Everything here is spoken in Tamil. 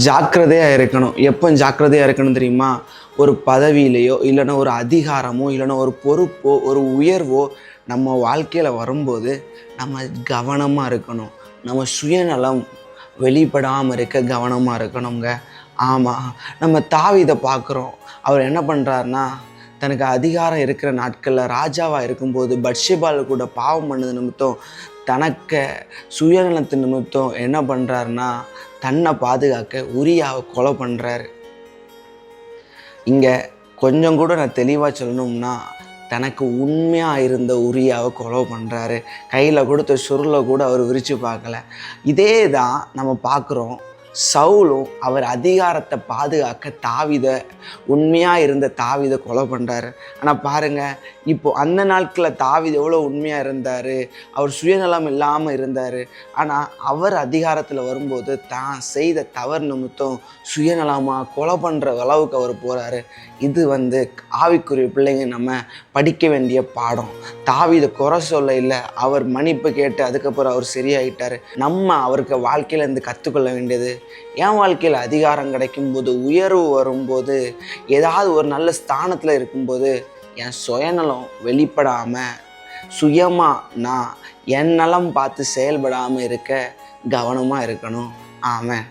ஜாக்கிரதையாக இருக்கணும். எப்போ ஜாக்கிரதையாக இருக்கணும் தெரியுமா? ஒரு பதவியிலையோ இல்லைன்னா ஒரு அதிகாரமோ இல்லைன்னா ஒரு பொறுப்போ ஒரு உயர்வோ நம்ம வாழ்க்கையில் வரும்போது நம்ம கவனமாக இருக்கணும். நம்ம சுயநலம் வெளிப்படாமல் இருக்க கவனமாக இருக்கணுங்க. ஆமாம், நம்ம தாவீதை பார்க்குறோம். அவர் என்ன பண்ணுறாருனா, தனக்கு அதிகாரம் இருக்கிற நாட்களில் ராஜாவாக இருக்கும்போது பத்ஷெபாள் கூட பாவம் பண்ணது நிமித்தம் தனக்கு சுயநலத்து நிமித்தம் என்ன பண்ணுறாருனா, தன்னை பாதுகாக்க உரியாவை கொலை பண்ணுறாரு. இங்கே கொஞ்சம் கூட நான் தெளிவாக சொல்லணும்னா, தனக்கு உண்மையாக இருந்த உரியாவை கொலை பண்ணுறாரு. கையில் கொடுத்த சுருளை கூட அவர் விரித்து பார்க்கல. இதே தான் நம்ம பார்க்குறோம். சவுலும் அவர் அதிகாரத்தை பாதுகாக்க தாவீதை உண்மையாக இருந்த தாவீதை கொலை பண்ணுறாரு. ஆனால் பாருங்கள், இப்போது அந்த நாட்களில் தாவீது எவ்வளோ உண்மையாக இருந்தார், அவர் சுயநலம் இல்லாமல் இருந்தார். ஆனால் அவர் அதிகாரத்தில் வரும்போது தான் செய்த தவறு நிமித்தம் சுயநலமாக கொலை பண்ணுற அளவுக்கு அவர் போகிறாரு. இது ஆவிக்குரிய பிள்ளைங்க நம்ம படிக்க வேண்டிய பாடம். தாவீதை குறை சொல்ல இல்லை, அவர் மன்னிப்பு கேட்டு அதுக்கப்புறம் அவர் சரியாயிட்டார். நம்ம அவருக்கு வாழ்க்கையிலேருந்து கற்றுக்கொள்ள வேண்டியது, என் வாழ்க்கையில் அதிகாரம் கிடைக்கும்போது உயர்வு வரும்போது ஏதாவது ஒரு நல்ல ஸ்தானத்தில் இருக்கும்போது என் சுயநலம் வெளிப்படாமல் சுயமாக நான் என் நலம் பார்த்து செயல்படாமல் இருக்க கவனமாக இருக்கணும். ஆமென்.